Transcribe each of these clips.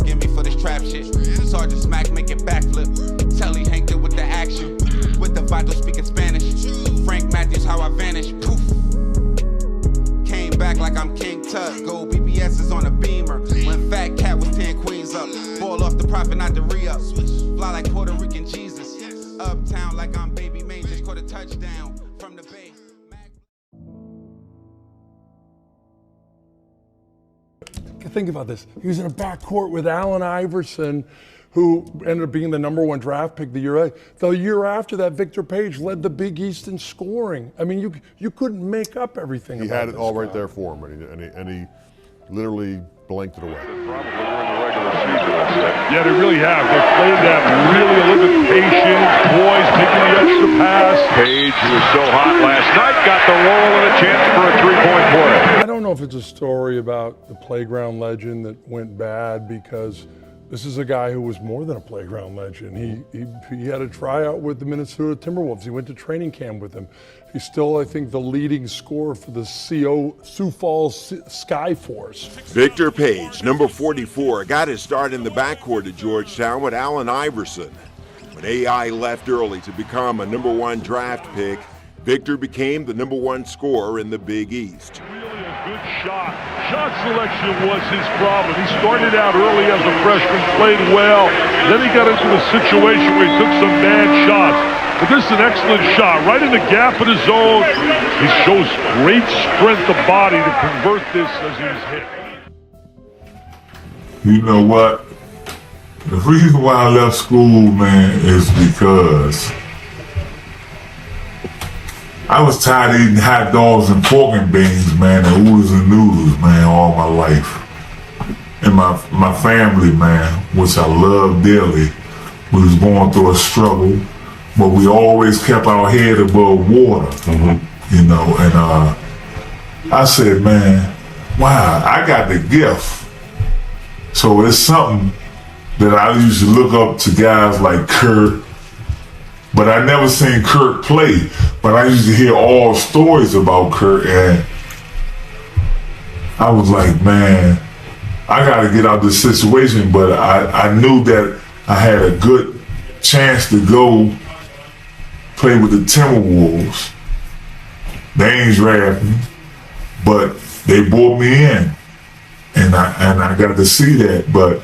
forgive me for this trap shit. Sergeant Smack making backflip. Telly Hank did with the action. With the Vato speaking Spanish. Frank Matthews, how I vanish. Poof. Came back like I'm King Tut. Gold BBS is on a beamer. When Fat Cat was 10 queens up. Ball off the profit, not the re-up. Fly like Puerto Rican Jesus. Uptown like I'm Baby Maine. Just caught a touchdown from the Bay. Think about this. He was in a backcourt with Allen Iverson, who ended up being the #1 draft pick the year. The year after that, Victor Page led the Big East in scoring. I mean, you couldn't make up everything. He had it all right there for him, and he literally blanked it away. Probably during the regular season. Yeah, they really have. They played that really a little bit patient, poised, taking the extra pass. Page, who was so hot last night, got the roll and a chance for a three-point play. I don't know if it's a story about the playground legend that went bad, because this is a guy who was more than a playground legend. He had a tryout with the Minnesota Timberwolves. He went to training camp with them. He's still, I think, the leading scorer for the Sioux Falls Sky Force. Victor Page, number 44, got his start in the backcourt at Georgetown with Allen Iverson. When AI left early to become a #1 draft pick, Victor became the #1 scorer in the Big East. Really a good shot. Shot selection was his problem. He started out early as a freshman, played well. Then he got into a situation where he took some bad shots. But this is an excellent shot, right in the gap of the zone. He shows great strength of body to convert this as he's hit. You know what? The reason why I left school, man, is because I was tired of eating hot dogs and pork and beans, man, and oodles and noodles, man, all my life. And my family, man, which I love dearly, was going through a struggle, but we always kept our head above water, you know, and I said, man, wow, I got the gift. So it's something that I used to look up to guys like Kurt, but I never seen Kurt play. But I used to hear all stories about Kurt, and I was like, man, I gotta get out of this situation. But I knew that I had a good chance to go play with the Timberwolves. They ain't draft me, but they brought me in, and I got to see that. But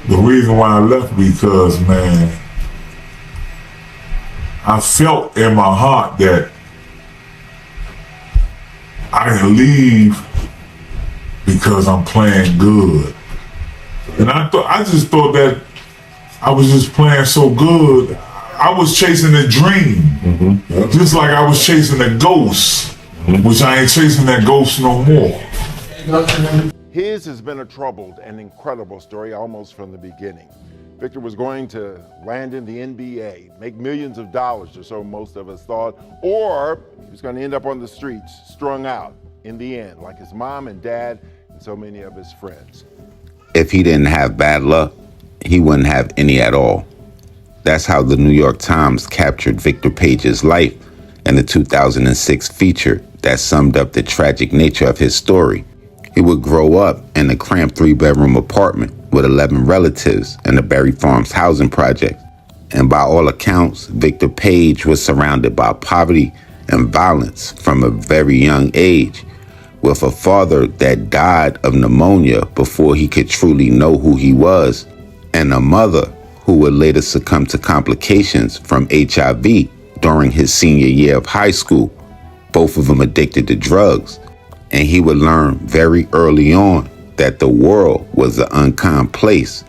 the reason why I left, because, man, I felt in my heart that I can leave because I'm playing good. And I just thought that I was just playing so good. I was chasing a dream, just like I was chasing a ghost, which I ain't chasing that ghost no more. His has been a troubled and incredible story almost from the beginning. Victor was going to land in the NBA, make millions of dollars, or so most of us thought, or he was going to end up on the streets, strung out in the end, like his mom and dad and so many of his friends. If he didn't have bad luck, he wouldn't have any at all. That's how the New York Times captured Victor Page's life in the 2006 feature that summed up the tragic nature of his story. He would grow up in a cramped 3-bedroom apartment with 11 relatives in the Berry Farms housing project. And by all accounts, Victor Page was surrounded by poverty and violence from a very young age, with a father that died of pneumonia before he could truly know who he was, and a mother who would later succumb to complications from HIV during his senior year of high school, both of them addicted to drugs. And he would learn very early on that the world was an unkind place.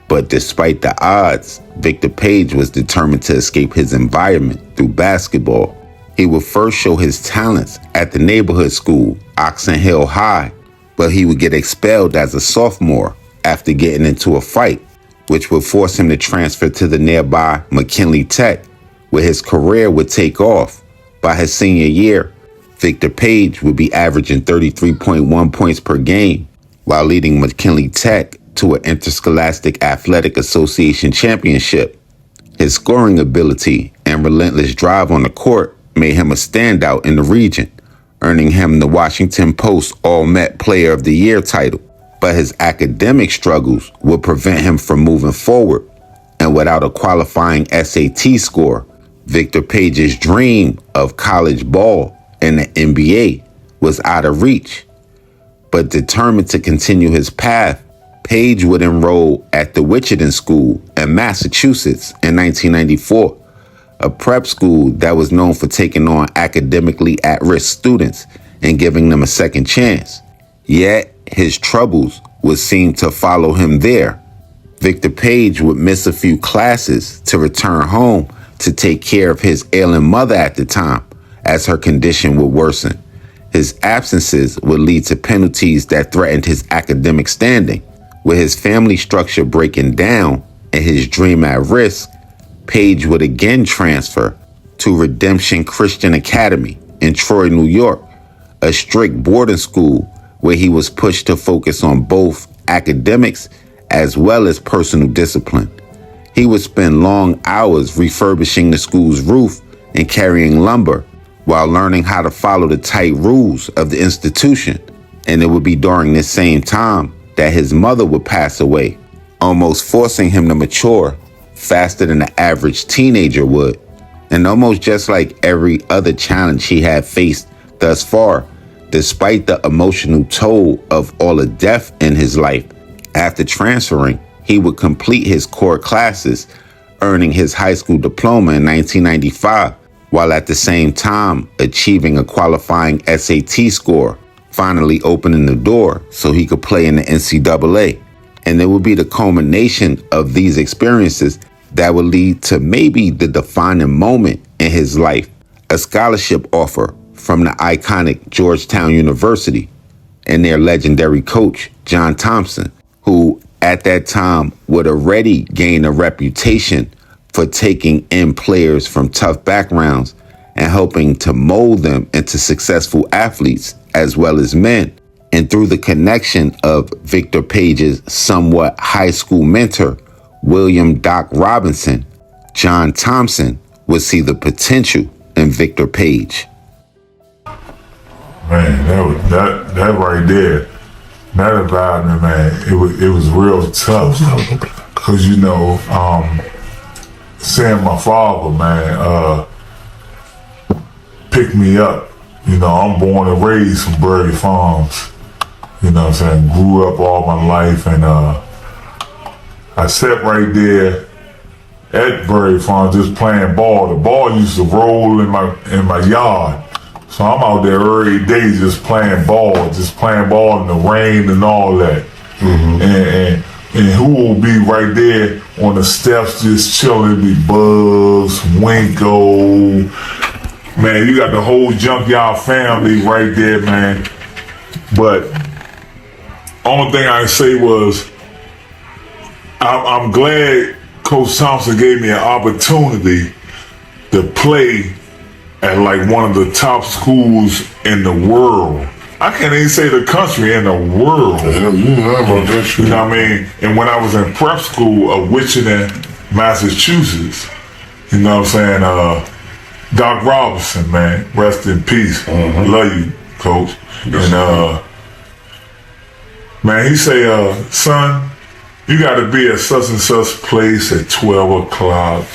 But despite the odds, Victor Page was determined to escape his environment through basketball. He would first show his talents at the neighborhood school, Oxon Hill High, but he would get expelled as a sophomore after getting into a fight, which would force him to transfer to the nearby McKinley Tech, where his career would take off. By his senior year, Victor Page would be averaging 33.1 points per game, while leading McKinley Tech to an Interscholastic Athletic Association championship. His scoring ability and relentless drive on the court made him a standout in the region, earning him the Washington Post All-Met Player of the Year title. but his academic struggles would prevent him from moving forward. And without a qualifying SAT score, Victor Page's dream of college ball and the NBA was out of reach. But determined to continue his path, Page would enroll at the Wichita School in Massachusetts in 1994, a prep school that was known for taking on academically at-risk students and giving them a second chance. Yet, his troubles would seem to follow him there. Victor Page would miss a few classes to return home to take care of his ailing mother at the time, as her condition would worsen. His absences would lead to penalties that threatened his academic standing. With his family structure breaking down and his dream at risk, Page would again transfer to Redemption Christian Academy in Troy, New York, a strict boarding school where he was pushed to focus on both academics as well as personal discipline. He would spend long hours refurbishing the school's roof and carrying lumber while learning how to follow the tight rules of the institution. And it would be during this same time that his mother would pass away, almost forcing him to mature faster than the average teenager would. And almost just like every other challenge he had faced thus far, despite the emotional toll of all the death in his life, after transferring, he would complete his core classes, earning his high school diploma in 1995, while at the same time achieving a qualifying SAT score, finally opening the door so he could play in the NCAA. And it would be the culmination of these experiences that would lead to maybe the defining moment in his life, a scholarship offer from the iconic Georgetown University and their legendary coach, John Thompson, who at that time would already gain a reputation for taking in players from tough backgrounds and helping to mold them into successful athletes as well as men. And through the connection of Victor Page's somewhat high school mentor, William Doc Robinson, John Thompson would see the potential in Victor Page. Man, that right there, that environment, man, it was real tough. Cause seeing my father, man, pick me up. I'm born and raised from Berry Farms. Grew up all my life, and I sat right there at Berry Farms just playing ball. The ball used to roll in my yard. So I'm out there every day just playing ball in the rain and all that. Mm-hmm. And who will be right there on the steps just chilling? Be Bugs, Winko. Man, you got the whole Junkyard family right there, man. But only thing I say was I'm glad Coach Thompson gave me an opportunity to play at like one of the top schools in the world. I can't even say the country, in the world. You know what I mean? And when I was in prep school of Wichita, Massachusetts, Doc Robinson, man, rest in peace. Mm-hmm. Love you, Coach. Yes. And man, he say, son, you got to be at such and such place at 12 o'clock.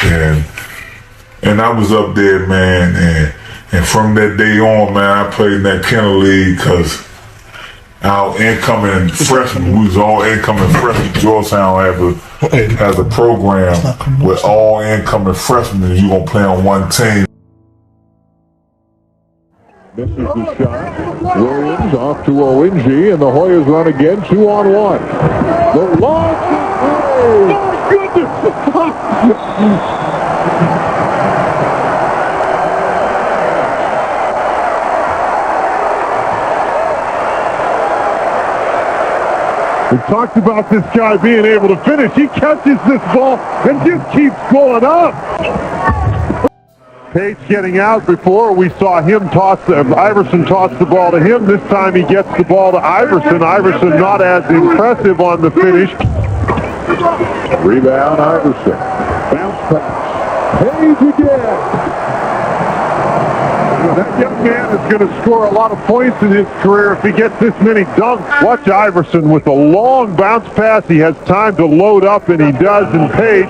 And I was up there, man, and from that day on, man, I played in that Kennel League because our incoming freshmen, we was all incoming freshmen. Georgetown has a program with all incoming freshmen, and you going to play on one team. This is the shot. Williams off to Owenji, and the Hoyas run again, 2-on-1. The launch. Oh, goodness. We talked about this guy being able to finish. He catches this ball and just keeps going up. Page getting out before. We saw him Iverson toss the ball to him. This time he gets the ball to Iverson. Iverson not as impressive on the finish. Rebound, Iverson. Bounce pass. Page again. That young man is going to score a lot of points in his career if he gets this many dunks. Watch Iverson with a long bounce pass. He has time to load up, and he does, and Page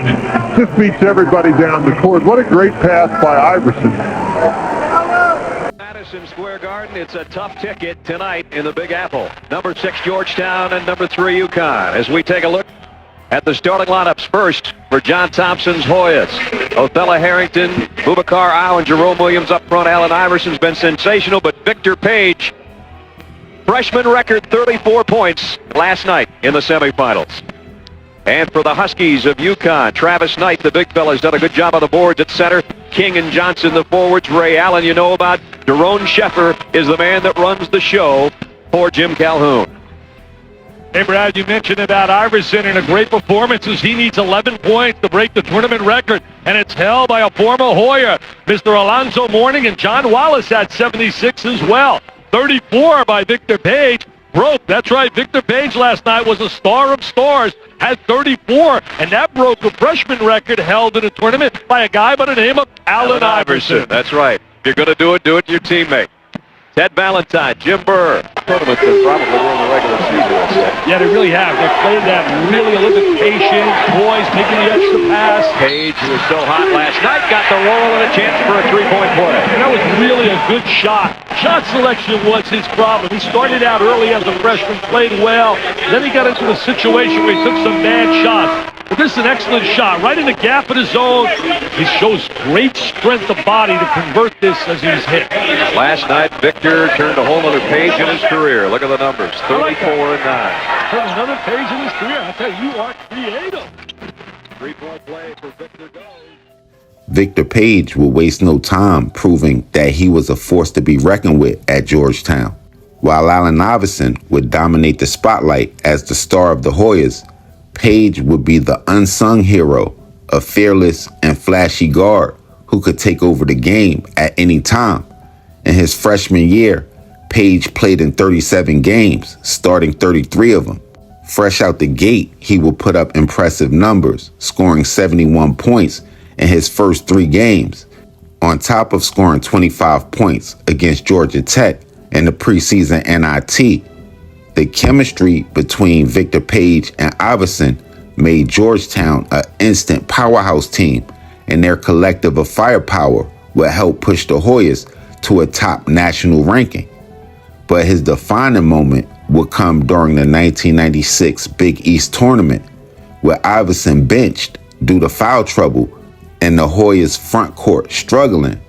just beats everybody down the court. What a great pass by Iverson. Madison Square Garden, it's a tough ticket tonight in the Big Apple. Number 6 Georgetown and number 3 UConn. As we take a look at the starting lineups, first for John Thompson's Hoyas, Othello Harrington, Boubacar Au, and Jerome Williams up front. Allen Iverson's been sensational, but Victor Page, freshman record 34 points last night in the semifinals. And for the Huskies of UConn, Travis Knight, the big fella, has done a good job on the boards at center. King and Johnson, the forwards. Ray Allen, you know about. Daron Sheffer is the man that runs the show for Jim Calhoun. Hey, Brad, you mentioned about Iverson and a great performance as he needs 11 points to break the tournament record, and it's held by a former Hoya, Mr. Alonzo Mourning, and John Wallace had 76 as well. 34 by Victor Page. Broke. That's right. Victor Page last night was a star of stars, had 34, and that broke the freshman record held in a tournament by a guy by the name of Allen Iverson. That's right. If you're going to do it to your teammate. Ted Valentine, Jim Burr. Tournament than probably during the regular season. Yeah, they really have. They played that really a little bit patient. Boys making the extra pass. Page, who was so hot last night, got the roll and a chance for a three-point play. And that was really a good shot. Shot selection was his problem. He started out early as a freshman, played well. Then he got into a situation where he took some bad shots. But this is an excellent shot, right in the gap of the zone. He shows great strength of body to convert this as he's hit. Last night, Victor turned a whole other page in his career. Look at the numbers, 34 and 9. Turned another page in his career. I tell you, you are creative. Three-point play for Victor goes. Victor Page would waste no time proving that he was a force to be reckoned with at Georgetown. While Allen Iverson would dominate the spotlight as the star of the Hoyas, Page would be the unsung hero, a fearless and flashy guard who could take over the game at any time. In his freshman year, Page played in 37 games, starting 33 of them. Fresh out the gate, he would put up impressive numbers, scoring 71 points in his first 3 games, on top of scoring 25 points against Georgia Tech in the preseason NIT. The chemistry between Victor Page and Iverson made Georgetown an instant powerhouse team, and their collective of firepower would help push the Hoyas to a top national ranking. But his defining moment would come during the 1996 Big East tournament, where Iverson benched due to foul trouble and the Hoyas' front court struggling.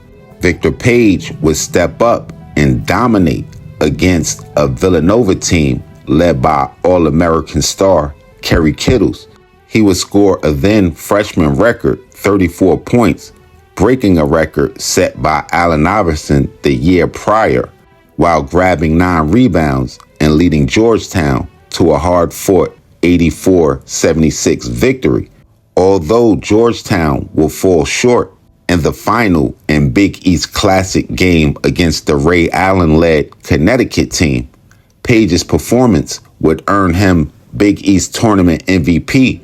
Victor Page would step up and dominate against a Villanova team led by All-American star Kerry Kittles. He would score a then freshman record 34 points, breaking a record set by Allen Iverson the year prior, while grabbing 9 rebounds and leading Georgetown to a hard-fought 84-76 victory. Although Georgetown will fall short in the final and Big East Classic game against the Ray Allen-led Connecticut team, Page's performance would earn him Big East Tournament MVP,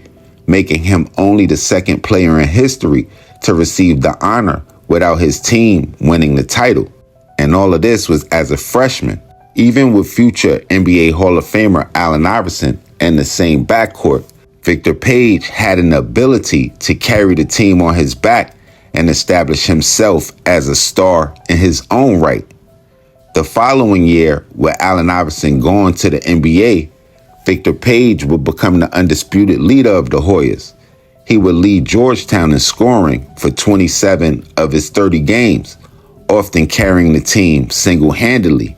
making him only the second player in history to receive the honor without his team winning the title. And all of this was as a freshman. Even with future NBA Hall of Famer Allen Iverson in the same backcourt, Victor Page had an ability to carry the team on his back and establish himself as a star in his own right. The following year, with Allen Iverson going to the NBA, Victor Page would become the undisputed leader of the Hoyas. He would lead Georgetown in scoring for 27 of his 30 games, often carrying the team single-handedly.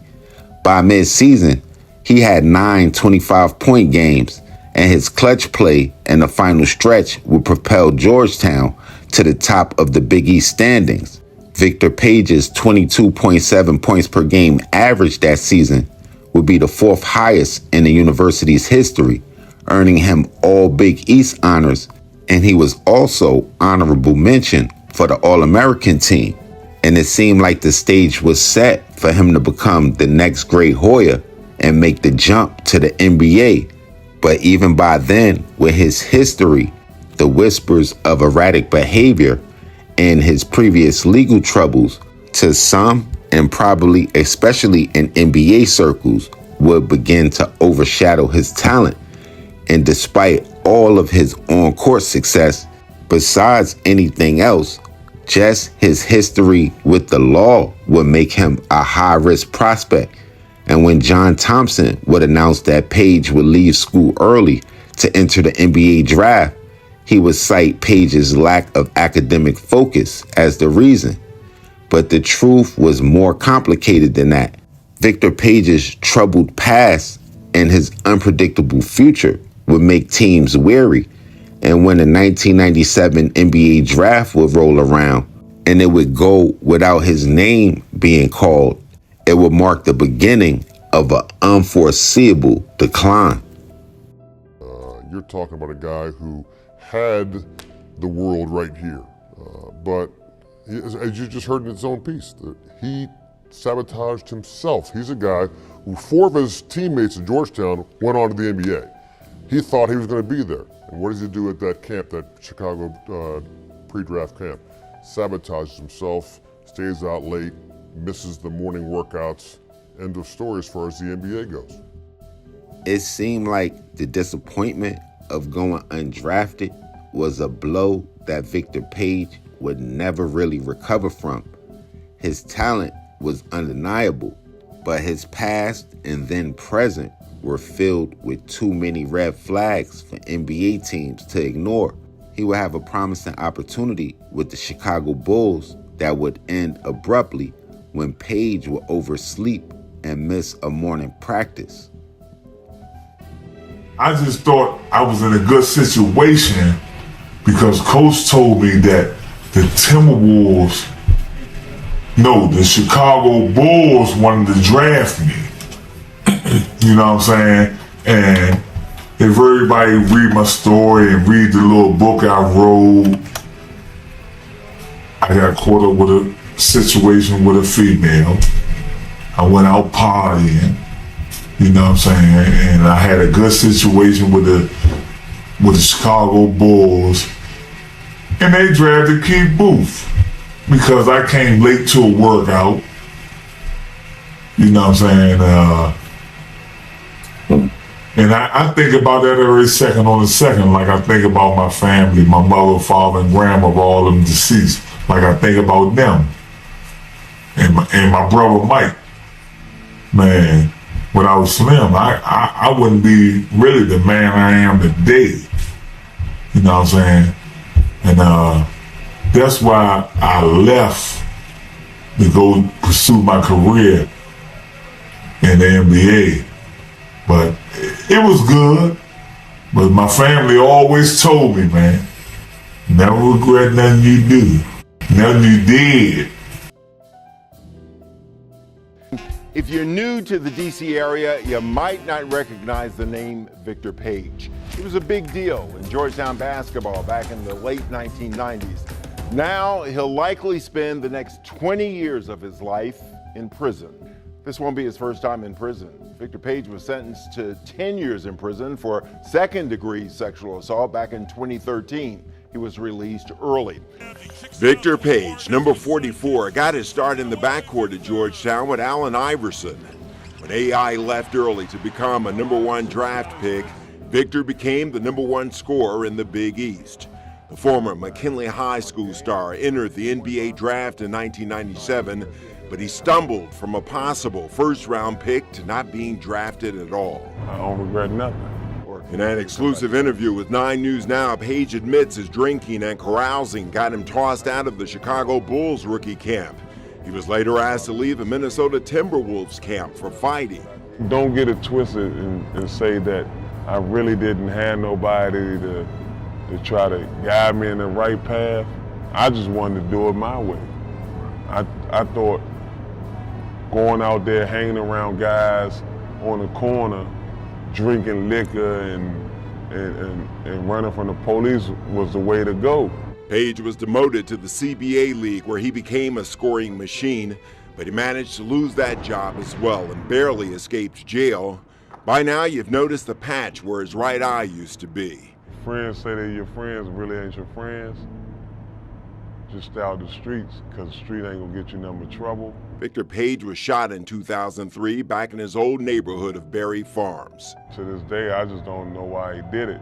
By mid-season, he had 9 25-point games, and his clutch play in the final stretch would propel Georgetown to the top of the Big East standings. Victor Page's 22.7 points per game average that season would be the 4th highest in the university's history, earning him all Big East honors, and he was also honorable mention for the All-American team. And it seemed like the stage was set for him to become the next great Hoya and make the jump to the NBA. But even by then, with his history, the whispers of erratic behavior, and his previous legal troubles, to some and probably especially in NBA circles, would begin to overshadow his talent. And despite all of his on-court success, besides anything else, just his history with the law would make him a high-risk prospect. And when John Thompson would announce that Page would leave school early to enter the NBA draft, he would cite Page's lack of academic focus as the reason. But the truth was more complicated than that. Victor Page's troubled past and his unpredictable future would make teams wary. And when the 1997 NBA draft would roll around and it would go without his name being called, it would mark the beginning of an unforeseeable decline. You're talking about a guy who had the world right here, but as you just heard in his own piece, he sabotaged himself. He's a guy who 4 of his teammates at Georgetown went on to the NBA. He thought he was going to be there. And what does he do at that camp, that Chicago pre-draft camp? Sabotages himself, stays out late, misses the morning workouts. End of story as far as the NBA goes. It seemed like the disappointment of going undrafted was a blow that Victor Page would never really recover from. His talent was undeniable, but his past and then present were filled with too many red flags for NBA teams to ignore. He would have a promising opportunity with the Chicago Bulls that would end abruptly when Page would oversleep and miss a morning practice. I just thought I was in a good situation because Coach told me that the Timberwolves, no, the Chicago Bulls wanted to draft me. You know what I'm saying? And if everybody read my story and read the little book I wrote, I got caught up with a situation with a female. I went out partying, you know what I'm saying? And I had a good situation with the Chicago Bulls. And they drafted Keith Booth because I came late to a workout. You know what I'm saying? And I think about that every second on the second. Like I think about my family, my mother, father, and grandma, all of them deceased. Like I think about them. And my brother Mike. Man, when I was slim, I wouldn't be really the man I am today. You know what I'm saying? And that's why I left to go pursue my career in the NBA. But it was good. But my family always told me, man, never regret nothing you do, nothing you did. If you're new to the DC area, you might not recognize the name Victor Page. He was a big deal in Georgetown basketball back in the late 1990s. Now he'll likely spend the next 20 years of his life in prison. This won't be his first time in prison. Victor Page was sentenced to 10 years in prison for second-degree sexual assault back in 2013. He was released early. Victor Page, number 44, got his start in the backcourt at Georgetown with Allen Iverson. When AI left early to become a number 1 draft pick, Victor became the number 1 scorer in the Big East. The former McKinley High School star entered the NBA draft in 1997, but he stumbled from a possible first-round pick to not being drafted at all. I don't regret nothing. In an exclusive interview with 9 News Now, Page admits his drinking and carousing got him tossed out of the Chicago Bulls rookie camp. He was later asked to leave a Minnesota Timberwolves camp for fighting. Don't get it twisted and say that I really didn't have nobody to try to guide me in the right path. I just wanted to do it my way. I thought going out there hanging around guys on the corner, drinking liquor and running from the police was the way to go. Page was demoted to the CBA League where he became a scoring machine, but he managed to lose that job as well and barely escaped jail. By now you've noticed the patch where his right eye used to be. Friends say they're your friends, really ain't your friends. just stay out the streets, because the street ain't gonna get you nothing but trouble. Victor Page was shot in 2003 back in his old neighborhood of Berry Farms. To this day, I just don't know why he did it.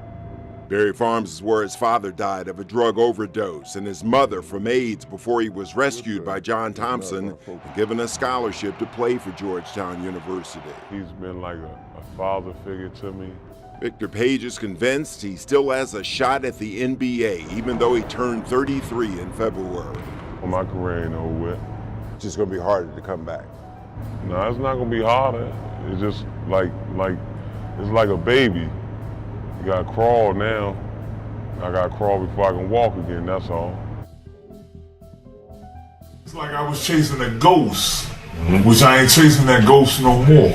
Berry Farms is where his father died of a drug overdose and his mother from AIDS before he was rescued by John Thompson and given a scholarship to play for Georgetown University. He's been like a father figure to me. Victor Page is convinced he still has a shot at the NBA, even though he turned 33 in February. Well, my career ain't over with. It's just gonna be harder to come back. No, it's not gonna be harder. It's just like it's like a baby. You gotta crawl now. I gotta crawl before I can walk again, that's all. It's like I was chasing a ghost, which I ain't chasing that ghost no more.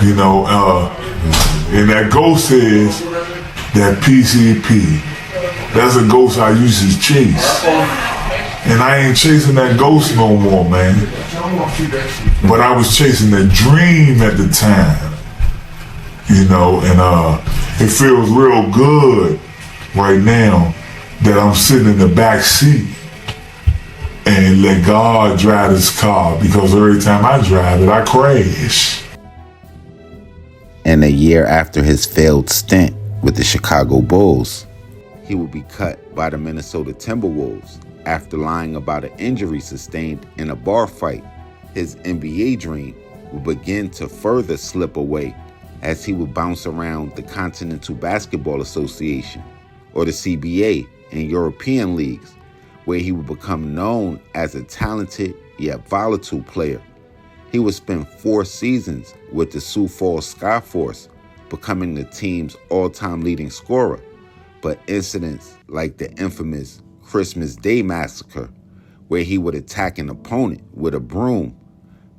You know, and that ghost is that PCP. That's a ghost I used to chase. And I ain't chasing that ghost no more, man. But I was chasing the dream at the time. You know, and it feels real good right now that I'm sitting in the back seat and let God drive this car, because every time I drive it, I crash. And a year after his failed stint with the Chicago Bulls, he would be cut by the Minnesota Timberwolves after lying about an injury sustained in a bar fight. His NBA dream would begin to further slip away as he would bounce around the Continental Basketball Association, or the CBA, in European leagues, where he would become known as a talented yet volatile player. He would spend 4 seasons with the Sioux Falls Skyforce, becoming the team's all-time leading scorer. But incidents like the infamous Christmas Day Massacre, where he would attack an opponent with a broom,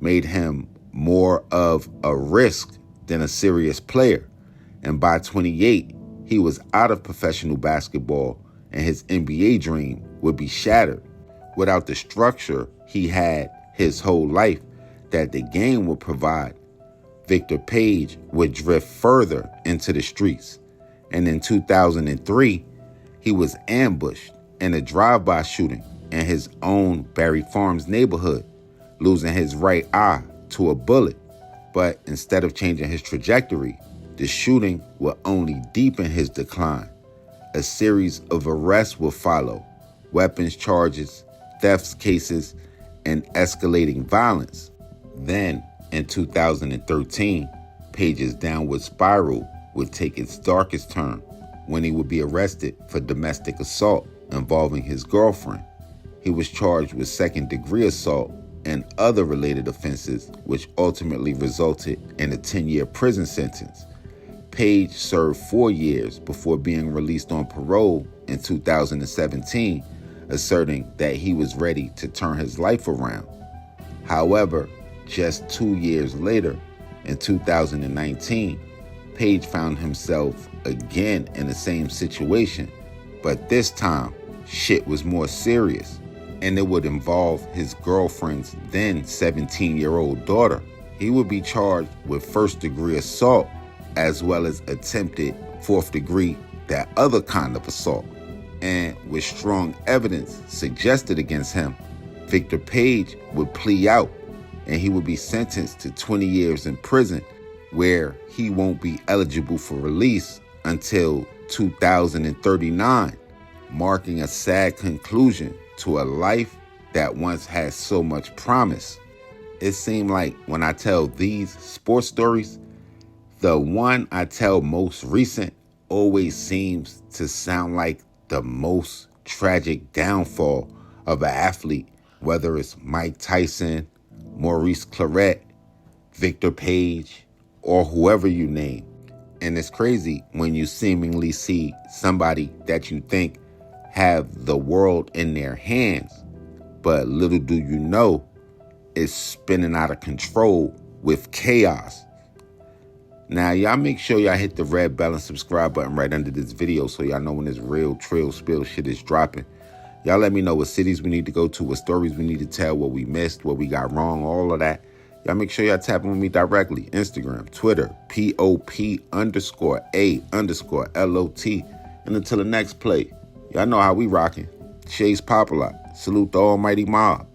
made him more of a risk than a serious player. And by 28, he was out of professional basketball and his NBA dream would be shattered. Without the structure he had his whole life that the game would provide, Victor Page would drift further into the streets. And in 2003, he was ambushed in a drive-by shooting in his own Berry Farms neighborhood, losing his right eye to a bullet. But instead of changing his trajectory, the shooting would only deepen his decline. A series of arrests would follow, weapons charges, thefts cases, and escalating violence. Then, in 2013, Page's downward spiral would take its darkest turn when he would be arrested for domestic assault involving his girlfriend. He was charged with second-degree assault and other related offenses, which ultimately resulted in a 10-year prison sentence. Page served 4 years before being released on parole in 2017, asserting that he was ready to turn his life around. However, just 2 years later, in 2019, Page found himself again in the same situation, but this time, shit was more serious, and it would involve his girlfriend's then 17-year-old daughter. He would be charged with first-degree assault, as well as attempted fourth-degree, that other kind of assault. And with strong evidence suggested against him, Victor Page would plea out, and he would be sentenced to 20 years in prison, where he won't be eligible for release until 2039, marking a sad conclusion to a life that once had so much promise. It seemed like when I tell these sports stories, the one I tell most recent always seems to sound like the most tragic downfall of an athlete, whether it's Mike Tyson, Maurice Claret, Victor Page, or whoever you name. And it's crazy when you seemingly see somebody that you think have the world in their hands, but little do you know, it's spinning out of control with chaos. Now, y'all make sure y'all hit the red bell and subscribe button right under this video so y'all know when this real trill spill shit is dropping. Y'all let me know what cities we need to go to, what stories we need to tell, what we missed, what we got wrong, all of that. Y'all make sure y'all tap in with me directly. Instagram, Twitter, POP_A_LOT. And until the next play, y'all know how we rocking. Shay's Popalot. Salute the almighty mob.